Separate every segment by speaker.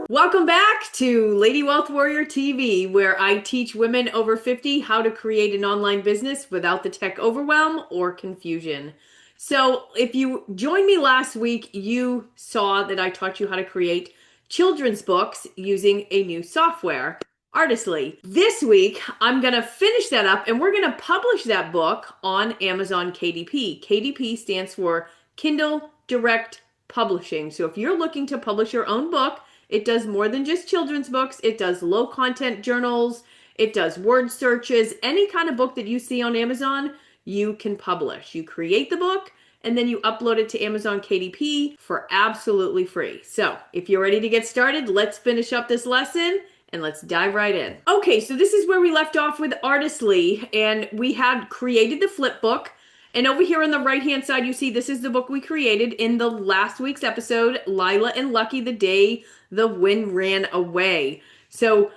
Speaker 1: Welcome back to Lady Wealth Warrior TV, where I teach women over 50 how to create an online business without the tech overwhelm or confusion. So, if you joined me last week, you saw that I taught you how to create children's books using a new software, Artistly. This week, I'm going to finish that up and we're going to publish that book on Amazon KDP. KDP stands for Kindle Direct Publishing. So, if you're looking to publish your own book, it does more than just children's books. It does low content journals. It does word searches. Any kind of book that you see on Amazon, you can publish. You create the book and then you upload it to Amazon KDP for absolutely free. So if you're ready to get started, let's finish up this lesson and let's dive right in. Okay, so this is where we left off with Artistly, and we had created the flip book. And over here on the right-hand side, you see this is the book we created in the last week's episode, Lila and Lucky, the Day the Wind Ran Away. So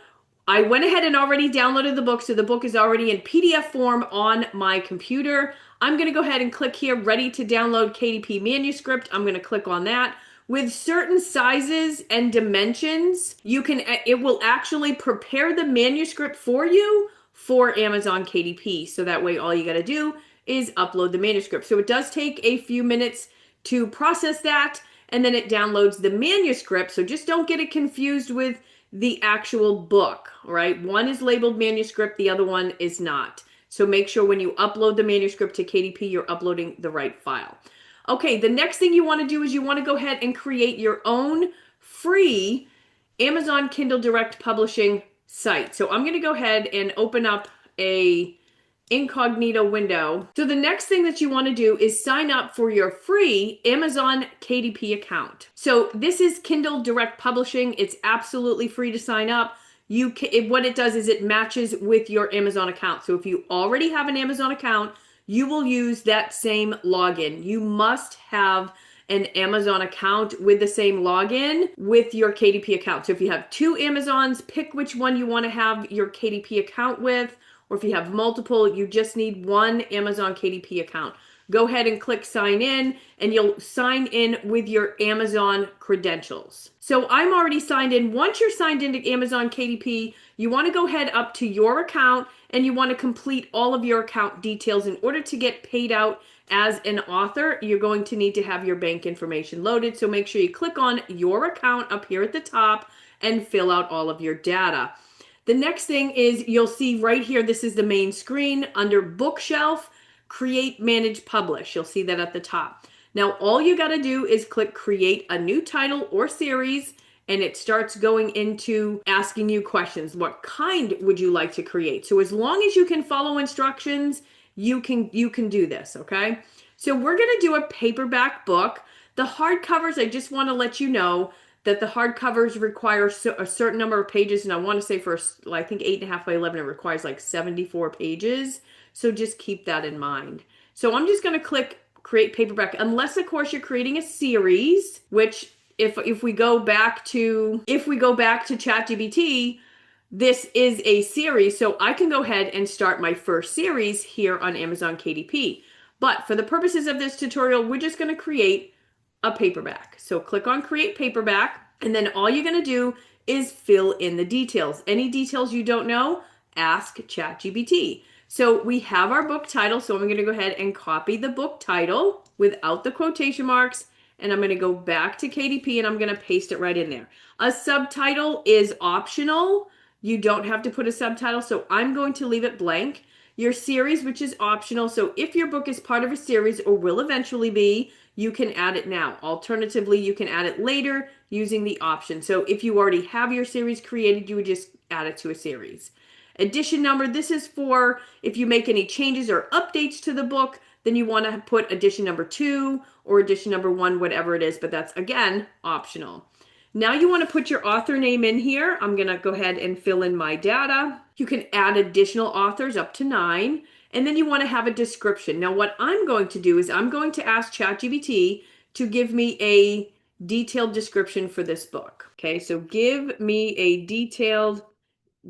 Speaker 1: I went ahead and already downloaded the book, so the book is already in PDF form on my computer. I'm going to go ahead and click here, ready to download KDP Manuscript. I'm going to click on that. With certain sizes and dimensions, it will actually prepare the manuscript for you for Amazon KDP. So that way all you got to do is upload the manuscript. So it does take a few minutes to process that, and then it downloads the manuscript. So just don't get it confused with the actual book, right? One is labeled manuscript, the other one is not. So make sure when you upload the manuscript to KDP, you're uploading the right file. Okay, the next thing you want to do is you want to go ahead and create your own free Amazon Kindle Direct Publishing site. So I'm going to go ahead and open up a incognito window. So the next thing that you want to do is sign up for your free Amazon KDP account. So this is Kindle Direct Publishing. It's absolutely free to sign up. What it does is it matches with your Amazon account. So if you already have an Amazon account, you will use that same login. You must have an Amazon account with the same login with your KDP account. So if you have two Amazons, pick which one you want to have your KDP account with. Or if you have multiple, you just need one Amazon KDP account. Go ahead and click sign in, and you'll sign in with your Amazon credentials. So I'm already signed in. Once you're signed into Amazon KDP, you want to go ahead up to your account and you want to complete all of your account details. In order to get paid out as an author, you're going to need to have your bank information loaded. So make sure you click on your account up here at the top and fill out all of your data. The next thing is you'll see right here, this is the main screen under Bookshelf, Create, Manage, Publish. You'll see that at the top. Now, all you got to do is click Create a New Title or Series, and it starts going into asking you questions. What kind would you like to create? So as long as you can follow instructions, you can do this, okay? So we're going to do a paperback book. The hardcovers, I just want to let you know that the hardcovers require a certain number of pages, and I want to say for, I think 8.5 by 11, it requires like 74 pages. So just keep that in mind. So I'm just going to click Create Paperback, unless of course you're creating a series, which if we go back to ChatGPT, this is a series. So I can go ahead and start my first series here on Amazon KDP. But for the purposes of this tutorial, we're just going to create a paperback. So click on Create Paperback, and then all you're going to do is fill in the details. Any details you don't know, ask ChatGPT. So we have our book title, so I'm going to go ahead and copy the book title without the quotation marks, and I'm going to go back to KDP and I'm going to paste it right in there. A subtitle is optional. You don't have to put a subtitle, so I'm going to leave it blank. Your series, which is optional, so if your book is part of a series or will eventually be, you can add it now. Alternatively, you can add it later using the option. So if you already have your series created, you would just add it to a series. Edition number, this is for if you make any changes or updates to the book, then you want to put edition number 2 or edition number 1, whatever it is, but that's, again, optional. Now you want to put your author name in here. I'm going to go ahead and fill in my data. You can add additional authors up to 9. And then you want to have a description. Now what I'm going to do is I'm going to ask ChatGPT to give me a detailed description for this book. Okay, so give me a detailed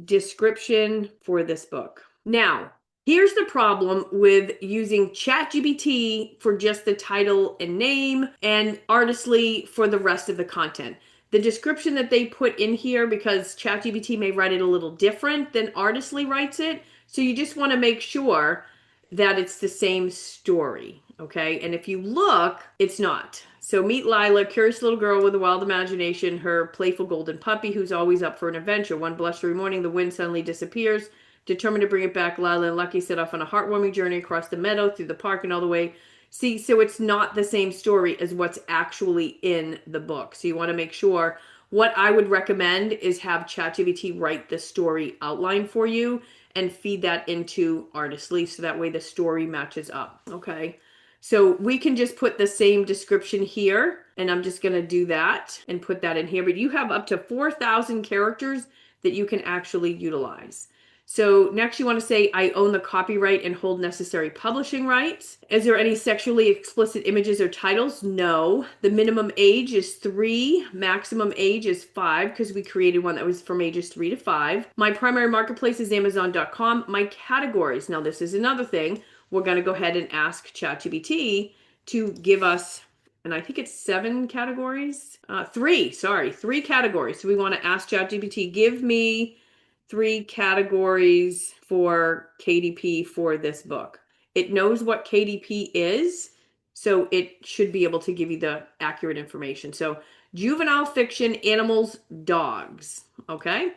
Speaker 1: description for this book. Now, here's the problem with using ChatGPT for just the title and name and Artistly for the rest of the content. the description that they put in here, because ChatGPT may write it a little different than Artistly writes it. So you just want to make sure that it's the same story, okay? And if you look, it's not. So meet Lila, curious little girl with a wild imagination, her playful golden puppy who's always up for an adventure. One blustery morning, the wind suddenly disappears. Determined to bring it back, Lila and Lucky set off on a heartwarming journey across the meadow, through the park, and all the way. See, so it's not the same story as what's actually in the book. So you want to make sure. What I would recommend is have ChatGPT write the story outline for you and feed that into Artistly so that way the story matches up, okay? So we can just put the same description here, and I'm just gonna do that and put that in here, but you have up to 4,000 characters that you can actually utilize. So next you want to say, I own the copyright and hold necessary publishing rights. Is there any sexually explicit images or titles? No. The minimum age is 3. Maximum age is 5 because we created one that was from ages 3 to 5. My primary marketplace is Amazon.com. My categories. Now this is another thing. We're going to go ahead and ask ChatGPT to give us, and I think it's 7 categories. 3 categories. So we want to ask ChatGPT, give me 3 categories for KDP for this book. It knows what KDP is, so it should be able to give you the accurate information. So juvenile fiction, animals, dogs. Okay.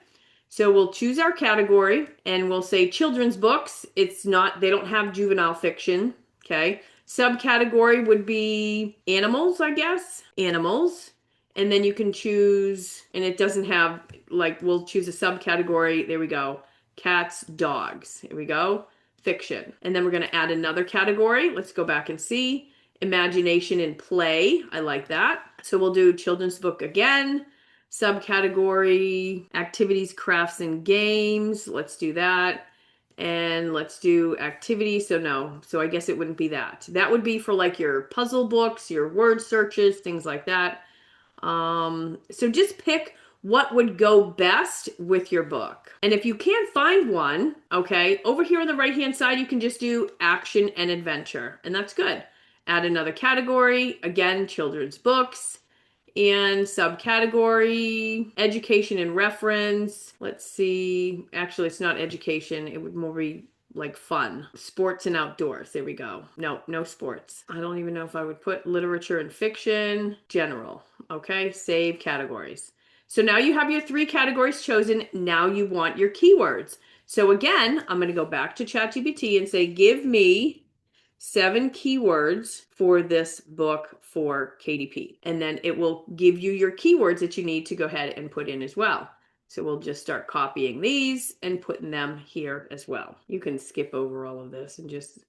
Speaker 1: So we'll choose our category and we'll say children's books. It's not, they don't have juvenile fiction. Okay. Subcategory would be animals, I guess. Animals. And then you can choose, and it doesn't have, like, we'll choose a subcategory. There we go. Cats, dogs. Here we go. Fiction. And then we're going to add another category. Let's go back and see. Imagination and play. I like that. So we'll do children's book again. Subcategory, activities, crafts, and games. Let's do that. And let's do activity. So no, so I guess it wouldn't be that. That would be for like your puzzle books, your word searches, things like that. So just pick what would go best with your book. And if you can't find one, okay, over here on the right-hand side, you can just do action and adventure, and that's good. Add another category, again, children's books, and subcategory, education and reference. Let's see, actually, it's not education. It would more be like fun. Sports and outdoors. There we go. No sports. I don't even know if I would put literature and fiction. General. Okay, save categories. So now you have your 3 categories chosen. Now you want your keywords. So again, I'm going to go back to ChatGPT and say, give me 7 keywords for this book for KDP. And then it will give you your keywords that you need to go ahead and put in as well. So we'll just start copying these and putting them here as well. You can skip over all of this and just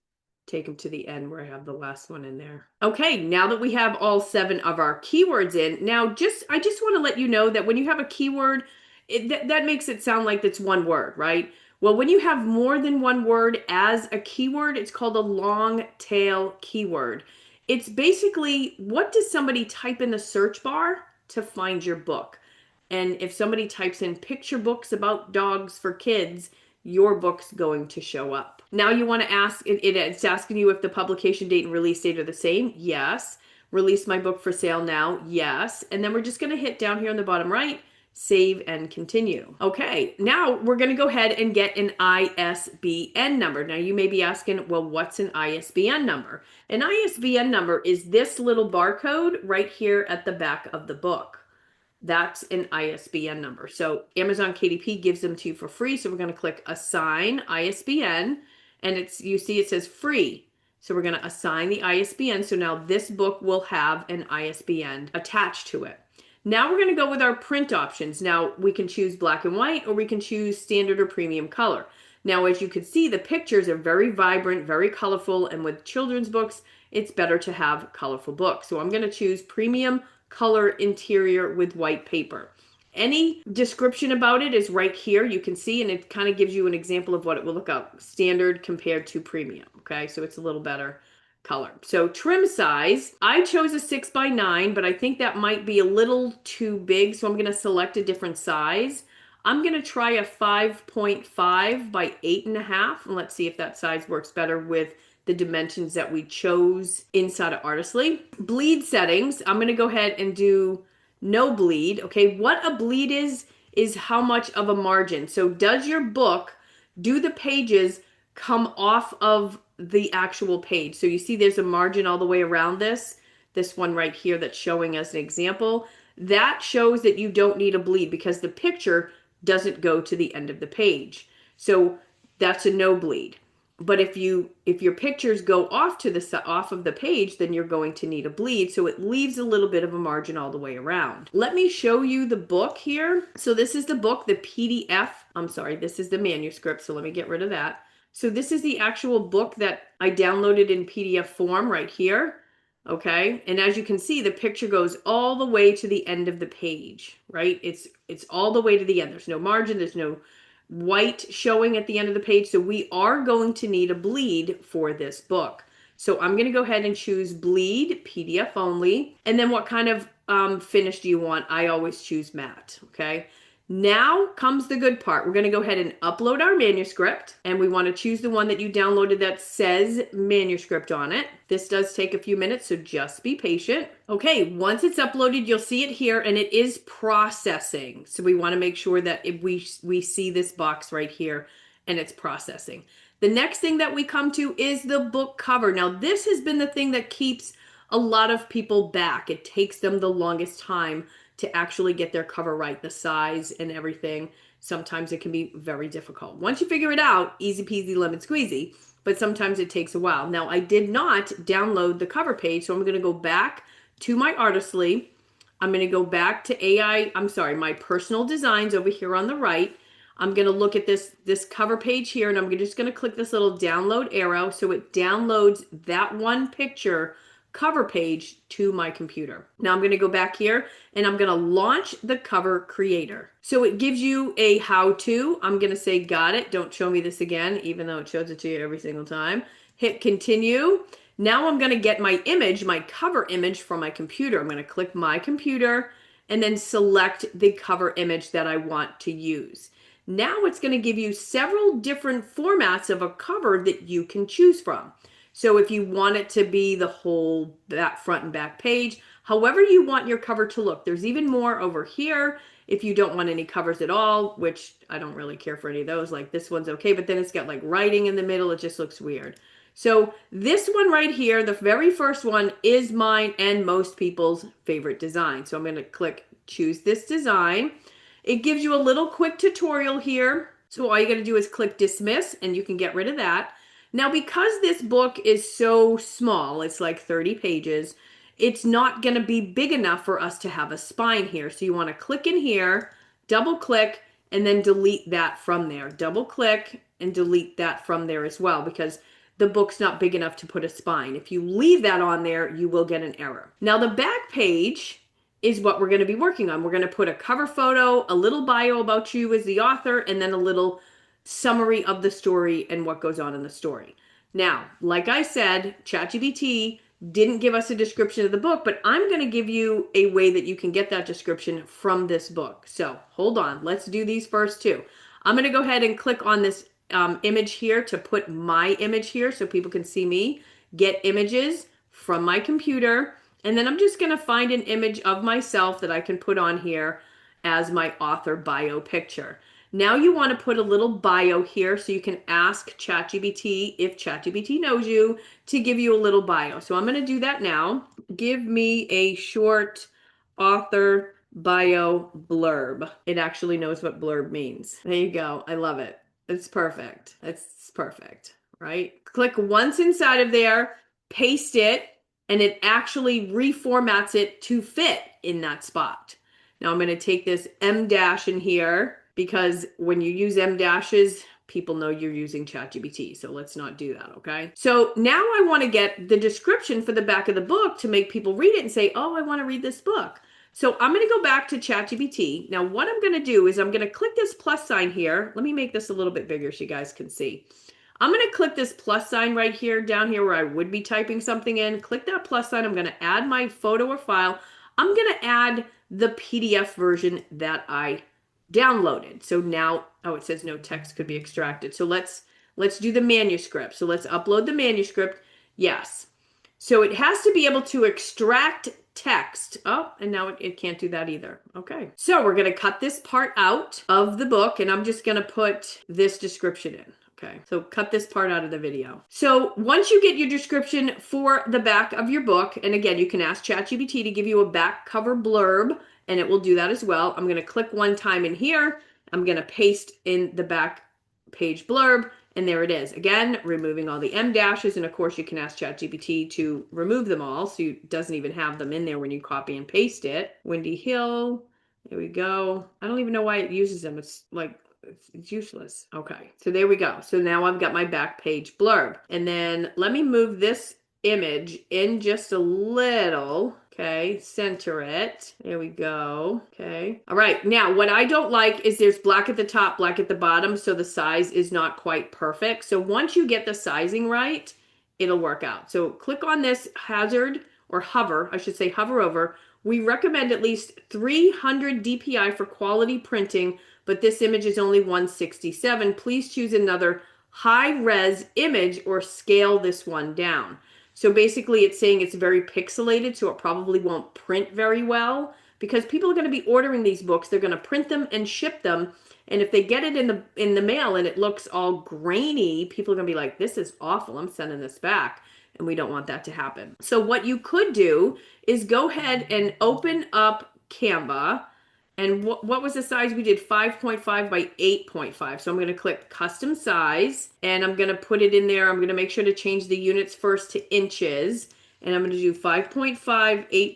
Speaker 1: take them to the end where I have the last one in there. Okay, now that we have all 7 of our keywords in, now I just want to let you know that when you have a keyword, that makes it sound like it's one word, right? Well, when you have more than one word as a keyword, it's called a long tail keyword. It's basically, what does somebody type in the search bar to find your book? And if somebody types in picture books about dogs for kids, your book's going to show up. Now you want to ask, it's asking you if the publication date and release date are the same. Yes. Release my book for sale now. Yes. And then we're just going to hit down here on the bottom right, save and continue. Okay, now we're going to go ahead and get an ISBN number. Now you may be asking, well, what's an ISBN number? An ISBN number is this little barcode right here at the back of the book. That's an ISBN number. So Amazon KDP gives them to you for free. So we're going to click assign ISBN, and you see it says free. So we're going to assign the ISBN. So now this book will have an ISBN attached to it. Now we're going to go with our print options. Now we can choose black and white, or we can choose standard or premium color. Now, as you can see, the pictures are very vibrant, very colorful, and with children's books, it's better to have colorful books. So I'm going to choose premium color interior with white paper. Any description about it is right here. You can see, and it kind of gives you an example of what it will look up. Standard compared to premium. Okay, so it's a little better color. So trim size, I chose a 6x9, but I think that might be a little too big. So I'm going to select a different size. I'm going to try a 5.5 by 8.5. And let's see if that size works better with the dimensions that we chose inside of Artistly. Bleed settings, I'm going to go ahead and do no bleed. Okay, what a bleed is how much of a margin. So does your book, do the pages come off of the actual page? So you see there's a margin all the way around this one right here that's showing as an example. That shows that you don't need a bleed because the picture doesn't go to the end of the page. So that's a no bleed. But if your pictures go off to the off of the page, then you're going to need a bleed. So it leaves a little bit of a margin all the way around. Let me show you the book here. So this is the book, the PDF. I'm sorry, this is the manuscript. So let me get rid of that. So this is the actual book that I downloaded in PDF form right here. Okay. And as you can see, the picture goes all the way to the end of the page, right? It's all the way to the end. There's no margin. There's no white showing at the end of the page. So we are going to need a bleed for this book. So I'm going to go ahead and choose bleed, PDF only. And then what kind of finish do you want? I always choose matte. Okay. Now comes the good part. We're going to go ahead and upload our manuscript, and we want to choose the one that you downloaded that says manuscript on it. This does take a few minutes, so just be patient. Okay, once it's uploaded, you'll see it here, and it is processing. So we want to make sure that if we see this box right here, and it's processing. The next thing that we come to is the book cover. Now, this has been the thing that keeps a lot of people back. It takes them the longest time to actually get their cover right, the size and everything. Sometimes it can be very difficult. Once you figure it out, easy peasy lemon squeezy, but sometimes it takes a while. Now, I did not download the cover page, so I'm going to go back to my Artistly. I'm going to go back to my personal designs over here on the right. I'm going to look at this cover page here, and I'm just going to click this little download arrow so it downloads that one picture cover page to my computer. Now I'm going to go back here and I'm going to launch the cover creator. So it gives you a how-to. I'm going to say, got it. Don't show me this again, even though it shows it to you every single time. Hit continue. Now I'm going to get my image, my cover image from my computer. I'm going to click my computer and then select the cover image that I want to use. Now it's going to give you several different formats of a cover that you can choose from. So if you want it to be the whole front and back page, however you want your cover to look. There's even more over here if you don't want any covers at all, which I don't really care for any of those. Like this one's okay, but then it's got like writing in the middle. It just looks weird. So this one right here, the very first one, is mine and most people's favorite design. So I'm going to click choose this design. It gives you a little quick tutorial here. So all you got to do is click dismiss and you can get rid of that. Now, because this book is so small, it's like 30 pages, it's not going to be big enough for us to have a spine here. So you want to click in here, double click, and then delete that from there. Double click and delete that from there as well, because the book's not big enough to put a spine. If you leave that on there, you will get an error. Now, the back page is what we're going to be working on. We're going to put a cover photo, a little bio about you as the author, and then a little summary of the story and what goes on in the story. Now, like I said, ChatGPT didn't give us a description of the book, but I'm going to give you a way that you can get that description from this book. So hold on, let's do these first two. I'm going to go ahead and click on this image here to put my image here so people can see me, get images from my computer, and then I'm just going to find an image of myself that I can put on here as my author bio picture. Now you want to put a little bio here so you can ask ChatGPT, if ChatGPT knows you, to give you a little bio. So I'm going to do that now. Give me a short author bio blurb. It actually knows what blurb means. There you go. I love it. It's perfect. It's perfect, right? Click once inside of there, paste it, and it actually reformats it to fit in that spot. Now I'm going to take this M dash in here, because when you use M dashes, people know you're using ChatGPT. So let's not do that, okay? So now I want to get the description for the back of the book to make people read it and say, oh, I want to read this book. So I'm going to go back to ChatGPT. Now what I'm going to do is I'm going to click this plus sign here. Let me make this a little bit bigger so you guys can see. I'm going to click this plus sign right here, down here where I would be typing something in. Click that plus sign. I'm going to add my photo or file. I'm going to add the PDF version that I downloaded. So now, oh, it says no text could be extracted. So let's do the manuscript. So let's upload the manuscript. Yes. So it has to be able to extract text. Oh, and now it can't do that either. Okay. So we're going to cut this part out of the book, and I'm just going to put this description in. Okay, so cut this part out of the video. So once you get your description for the back of your book, and again, you can ask ChatGPT to give you a back cover blurb, and it will do that as well. I'm going to click one time in here. I'm going to paste in the back page blurb, and there it is. Again, removing all the M dashes, and of course you can ask ChatGPT to remove them all, so it doesn't even have them in there when you copy and paste it. Windy Hill, there we go. I don't even know why it uses them. It's like, it's useless. Okay, so there we go. So now I've got my back page blurb. And then let me move this image in just a little. Okay, center it. There we go. Okay. All right, now what I don't like is there's black at the top, black at the bottom, so the size is not quite perfect. So once you get the sizing right, it'll work out. So click on this hazard, or hover, I should say hover over. We recommend at least 300 DPI for quality printing, but this image is only 167. Please choose another high-res image or scale this one down. So basically it's saying it's very pixelated, so it probably won't print very well, because people are going to be ordering these books. They're going to print them and ship them, and if they get it in the mail and it looks all grainy, people are going to be like, this is awful, I'm sending this back. And we don't want that to happen. So what you could do is go ahead and open up Canva. And what was the size we did? 5.5 by 8.5. So I'm going to click custom size, and I'm going to put it in there. I'm going to make sure to change the units first to inches. And I'm going to do 5.5,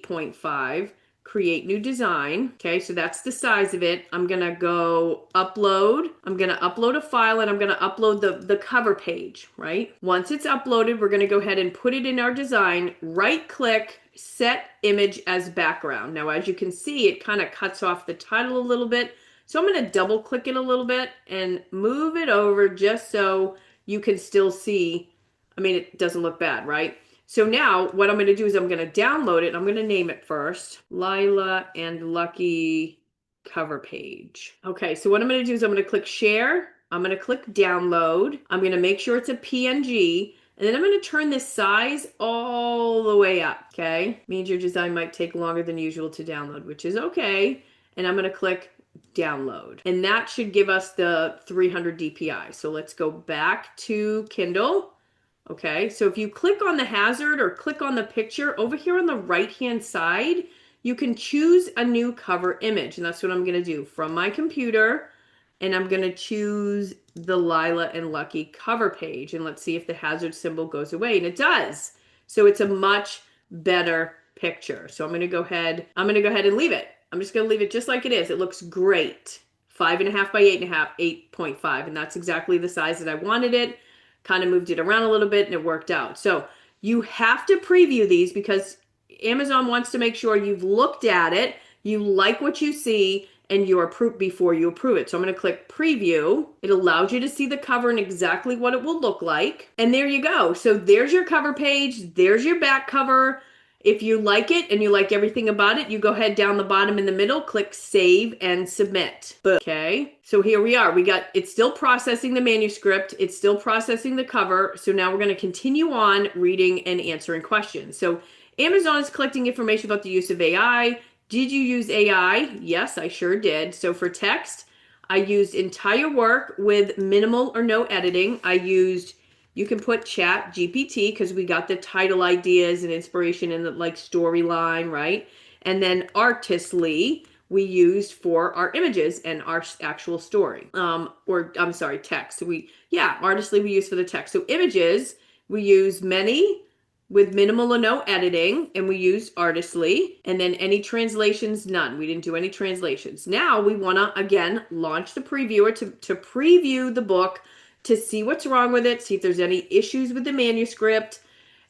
Speaker 1: 8.5, create new design. Okay, so that's the size of it. I'm going to go upload. I'm going to upload a file, and I'm going to upload the cover page, right? Once it's uploaded, we're going to go ahead and put it in our design, right click, set image as background. Now, as you can see, it kind of cuts off the title a little bit. So I'm going to double click it a little bit and move it over just so you can still see. I mean, it doesn't look bad, right? So now what I'm going to do is I'm going to download it. I'm going to name it first, Lila and Lucky cover page. Okay, so what I'm going to do is I'm going to click share. I'm going to click download. I'm going to make sure it's a PNG. And then I'm going to turn this size all the way up, okay? Means your design might take longer than usual to download, which is okay. And I'm going to click download. And that should give us the 300 DPI. So let's go back to Kindle. Okay, so if you click on the hazard or click on the picture, over here on the right-hand side, you can choose a new cover image. And that's what I'm going to do from my computer. And I'm going to choose the Lila and Lucky cover page. And let's see if the hazard symbol goes away. And it does. So it's a much better picture. So I'm going to go ahead and leave it. I'm just going to leave it just like it is. It looks great. 5.5 by 8.5, 8.5. And that's exactly the size that I wanted it. Kind of moved it around a little bit and it worked out. So you have to preview these because Amazon wants to make sure you've looked at it, you like what you see, and you approve before you approve it. So I'm going to click preview. It allows you to see the cover and exactly what it will look like. And there you go. So there's your cover page. There's your back cover. If you like it and you like everything about it, you go ahead down the bottom in the middle, click save and submit. Okay. So here we are. It's still processing the manuscript. It's still processing the cover. So now we're going to continue on reading and answering questions. So Amazon is collecting information about the use of AI. Did you use AI? Yes, I sure did. So for text, I used entire work with minimal or no editing. You can put Chat GPT because we got the title ideas and inspiration and the storyline, right? And then Artistly we used for our images and our actual story. Text. Artistly we use for the text. So images, we use many with minimal or no editing, and we used Artistly, and then any translations, none. We didn't do any translations. Now we want to, again, launch the previewer to preview the book, to see what's wrong with it, see if there's any issues with the manuscript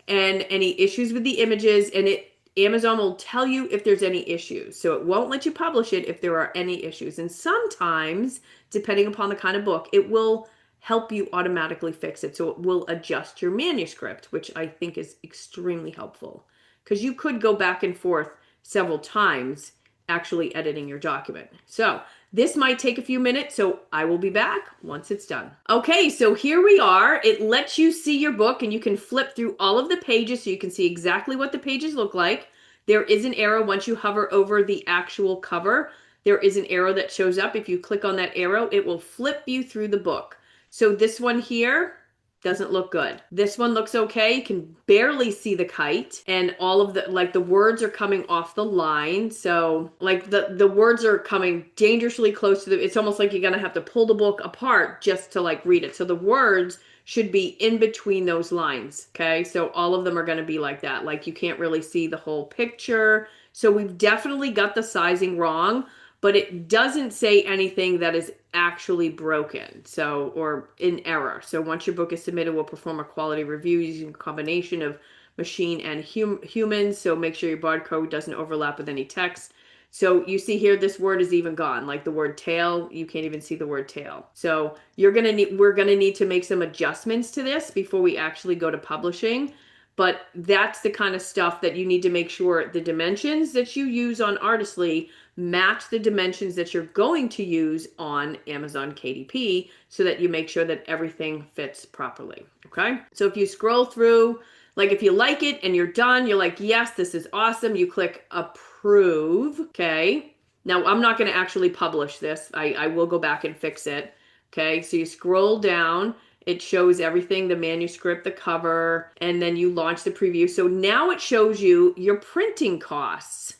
Speaker 1: and any issues with the images, and Amazon will tell you if there's any issues. So it won't let you publish it if there are any issues. And sometimes, depending upon the kind of book, it will help you automatically fix it. So it will adjust your manuscript, which I think is extremely helpful because you could go back and forth several times actually editing your document. So this might take a few minutes, so I will be back once it's done. Okay, so here we are. It lets you see your book and you can flip through all of the pages so you can see exactly what the pages look like. There is an arrow once you hover over the actual cover. There is an arrow that shows up. If you click on that arrow, it will flip you through the book. So this one here doesn't look good. This one looks okay. You can barely see the kite, and all of the, like, the words are coming off the line. So like the words are coming dangerously close to the, it's almost like you're gonna have to pull the book apart just to like read it. So the words should be in between those lines. Okay. So all of them are going to be like that. Like you can't really see the whole picture. So we've definitely got the sizing wrong, but it doesn't say anything that is actually broken, so, or in error. So once your book is submitted, we'll perform a quality review using a combination of machine and humans. So make sure your barcode doesn't overlap with any text. So you see here, this word is even gone, like the word tail. You can't even see the word tail. So we're gonna need to make some adjustments to this before we actually go to publishing. But that's the kind of stuff that you need to make sure the dimensions that you use on Artistly match the dimensions that you're going to use on Amazon KDP, so that you make sure that everything fits properly. Okay. So if you scroll through, like if you like it and you're done, you're like, yes, this is awesome. You click approve. Okay. Now I'm not going to actually publish this. I will go back and fix it. Okay. So you scroll down. It shows everything, the manuscript, the cover, and then you launch the preview. So now it shows you your printing costs.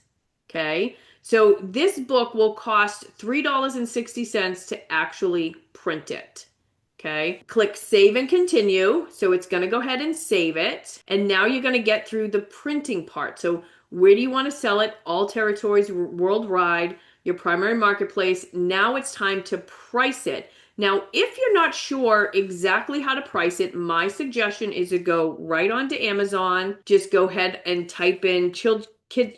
Speaker 1: Okay. So this book will cost $3.60 to actually print it. Okay. Click save and continue. So it's going to go ahead and save it. And now you're going to get through the printing part. So where do you want to sell it? All territories worldwide, your primary marketplace. Now it's time to price it. Now, if you're not sure exactly how to price it, my suggestion is to go right onto Amazon. Just go ahead and type in kids.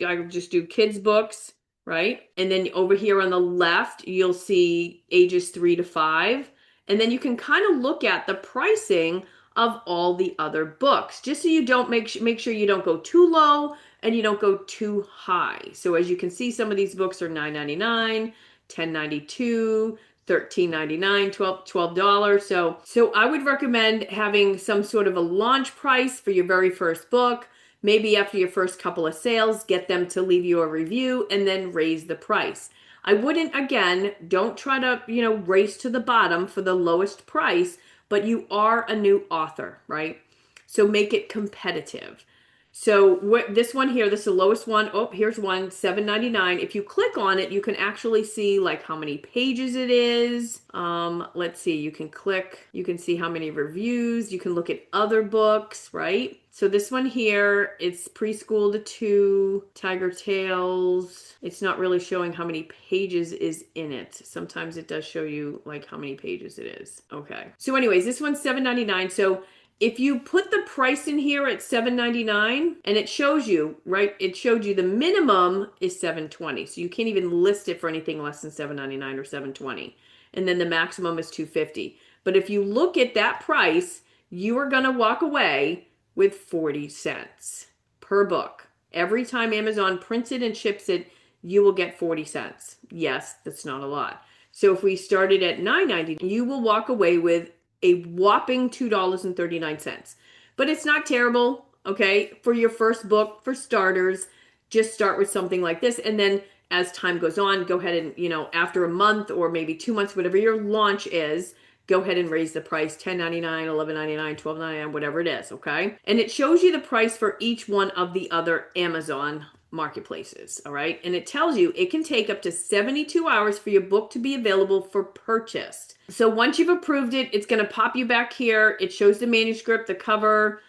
Speaker 1: I just do kids books, right? And then over here on the left, you'll see ages 3 to 5. And then you can kind of look at the pricing of all the other books, just so you don't make sure you don't go too low and you don't go too high. So as you can see, some of these books are $9.99, $10.92, $13.99, $12. So I would recommend having some sort of a launch price for your very first book. Maybe after your first couple of sales, get them to leave you a review and then raise the price. I wouldn't, again, don't try to, race to the bottom for the lowest price, but you are a new author, right? So make it competitive. So this one here, this is the lowest one. Oh, here's one, $7.99. If you click on it, you can actually see like how many pages it is. Let's see, you can see how many reviews. You can look at other books, right? So this one here, it's preschool to 2, Tiger Tales. It's not really showing how many pages is in it. Sometimes it does show you like how many pages it is. Okay. So anyways, this one's $7.99. So if you put the price in here at $7.99 and it shows you, right? It showed you the minimum is $7.20. So you can't even list it for anything less than $7.99 or $7.20. And then the maximum is $2.50. But if you look at that price, you are going to walk away with 40 cents per book. Every time Amazon prints it and ships it, you will get 40 cents. Yes, that's not a lot. So if we started at $9.90, you will walk away with a whopping $2.39. But it's not terrible, okay? For your first book, for starters, just start with something like this. And then as time goes on, go ahead and, after a month or maybe 2 months, whatever your launch is, go ahead and raise the price, $10.99, $11.99, $12.99, whatever it is, okay? And it shows you the price for each one of the other Amazon marketplaces, all right? And it tells you it can take up to 72 hours for your book to be available for purchase. So once you've approved it, it's going to pop you back here. It shows the manuscript, the cover,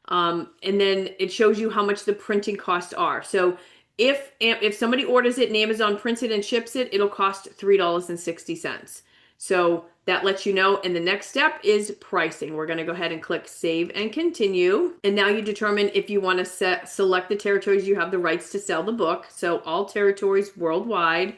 Speaker 1: and then it shows you how much the printing costs are. So if somebody orders it and Amazon prints it and ships it, it'll cost $3.60. So that lets you know. And the next step is pricing. We're going to go ahead and click save and continue. And now you determine if you want to select the territories you have the rights to sell the book. So all territories worldwide,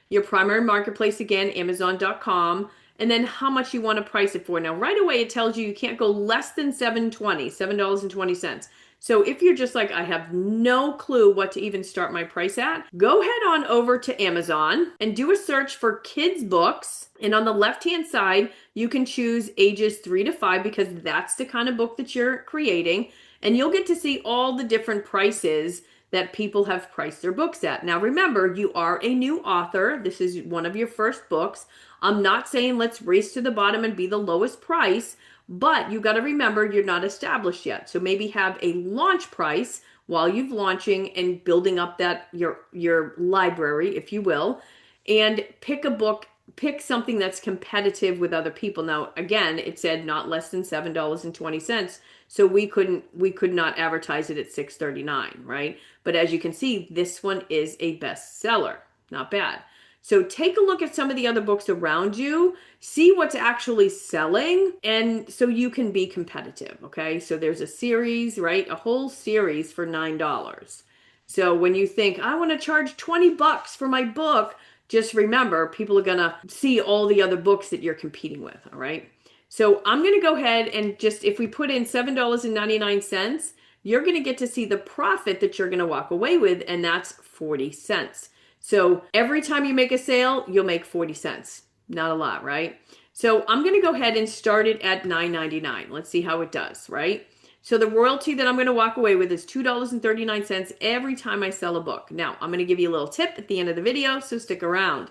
Speaker 1: your primary marketplace, again, Amazon.com, and then how much you want to price it for. Now, right away, it tells you can't go less than $7.20. So if you're just like, I have no clue what to even start my price at, go head on over to Amazon and do a search for kids books. And on the left-hand side, you can choose ages 3 to 5 because that's the kind of book that you're creating. And you'll get to see all the different prices that people have priced their books at. Now, remember, you are a new author. This is one of your first books. I'm not saying let's race to the bottom and be the lowest price, but you got to remember you're not established yet. So maybe have a launch price while you've launching and building up that your library, if you will, and pick a book, pick something that's competitive with other people. Now, again, it said not less than $7.20. So we could not advertise it at $6.39, right? But as you can see, this one is a bestseller. Not bad. So take a look at some of the other books around you, see what's actually selling, and so you can be competitive, okay? So there's a series, right? A whole series for $9. So when you think, I want to charge 20 bucks for my book, just remember, people are going to see all the other books that you're competing with, all right? So I'm going to go ahead and just, if we put in $7.99, you're going to get to see the profit that you're going to walk away with, and that's 40 cents. So every time you make a sale, you'll make 40 cents. Not a lot, right? So I'm going to go ahead and start it at $9.99. Let's see how it does, right? So the royalty that I'm going to walk away with is $2.39 every time I sell a book. Now, I'm going to give you a little tip at the end of the video, so stick around.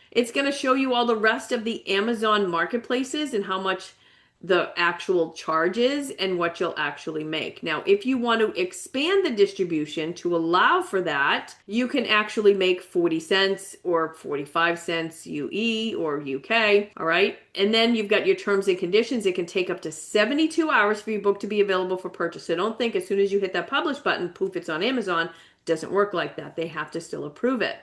Speaker 1: It's going to show you all the rest of the Amazon marketplaces and how much the actual charge is and what you'll actually make. Now, if you want to expand the distribution to allow for that, you can actually make 40 cents or 45 cents UE or UK, all right? And then you've got your terms and conditions. It can take up to 72 hours for your book to be available for purchase. So don't think as soon as you hit that publish button, poof, it's on Amazon. It doesn't work like that. They have to still approve it.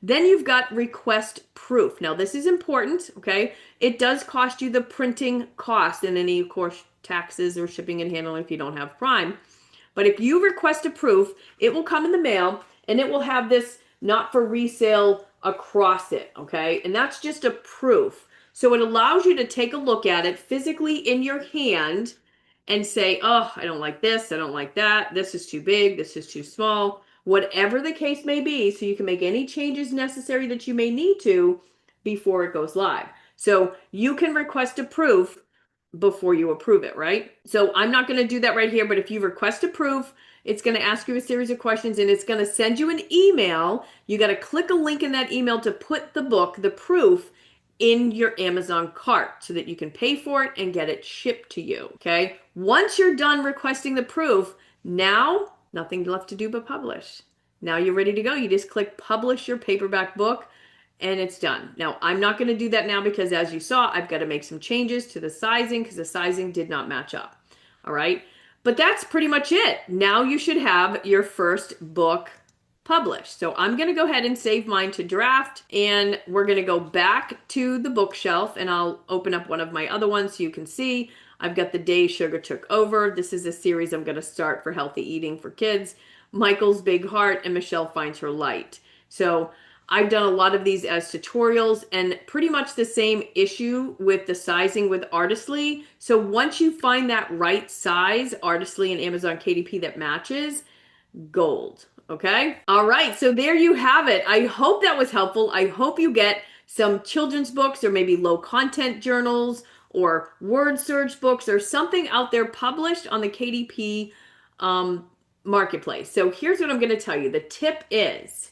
Speaker 1: Then you've got request proof. Now this is important, okay? It does cost you the printing cost and any, of course, taxes or shipping and handling if you don't have Prime. But if you request a proof, it will come in the mail and it will have this not for resale across it, okay? And that's just a proof. So it allows you to take a look at it physically in your hand and say, oh, I don't like this, I don't like that, this is too big, this is too small. Whatever the case may be, so you can make any changes necessary that you may need to before it goes live. So you can request a proof before you approve it, right? So I'm not going to do that right here, but if you request a proof, it's going to ask you a series of questions and it's going to send you an email. You got to click a link in that email to put the book, the proof, in your Amazon cart so that you can pay for it and get it shipped to you, okay? Once you're done requesting the proof, now nothing left to do but publish. Now you're ready to go. You just click publish your paperback book and it's done. Now I'm not going to do that now because as you saw, I've got to make some changes to the sizing because the sizing did not match up. All right. But that's pretty much it. Now you should have your first book published. So I'm going to go ahead and save mine to draft and we're going to go back to the bookshelf and I'll open up one of my other ones so you can see. I've got The Day Sugar Took Over. This is a series I'm going to start for healthy eating for kids. Michael's Big Heart and Michelle Finds Her Light. So I've done a lot of these as tutorials and pretty much the same issue with the sizing with Artistly. So once you find that right size, Artistly and Amazon KDP that matches, gold. Okay? All right. So there you have it. I hope that was helpful. I hope you get some children's books or maybe low content journals or word search books or something out there published on the KDP marketplace. So here's what I'm going to tell you. The tip is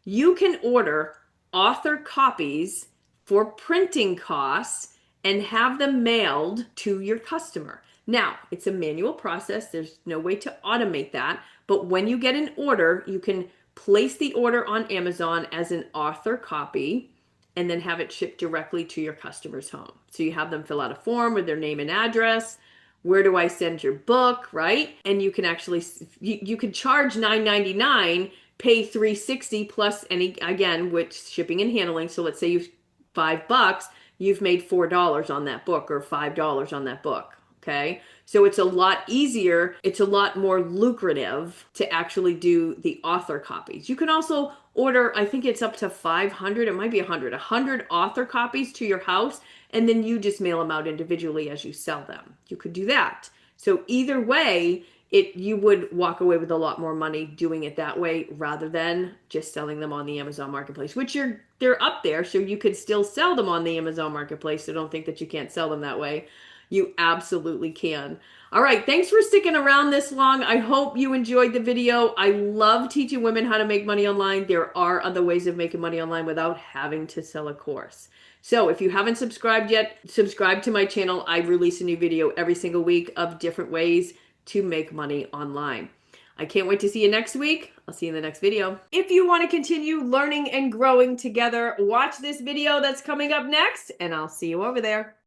Speaker 1: you can order author copies for printing costs and have them mailed to your customer. Now, it's a manual process. There's no way to automate that. But when you get an order, you can place the order on Amazon as an author copy and then have it shipped directly to your customer's home. So you have them fill out a form with their name and address. Where do I send your book, right? And you can actually, you can charge $9.99, pay $3.60 plus any, again, with shipping and handling. So let's say you've $5, you've made $4 on that book or $5 on that book. Okay. So it's a lot easier. It's a lot more lucrative to actually do the author copies. You can also order, I think it's up to 500, it might be 100 author copies to your house. And then you just mail them out individually as you sell them. You could do that. So either way, you would walk away with a lot more money doing it that way rather than just selling them on the Amazon marketplace, which they're up there. So you could still sell them on the Amazon marketplace. So don't think that you can't sell them that way. You absolutely can. All right, thanks for sticking around this long. I hope you enjoyed the video. I love teaching women how to make money online. There are other ways of making money online without having to sell a course. So if you haven't subscribed yet, subscribe to my channel. I release a new video every single week of different ways to make money online. I can't wait to see you next week. I'll see you in the next video. If you want to continue learning and growing together, watch this video that's coming up next, and I'll see you over there.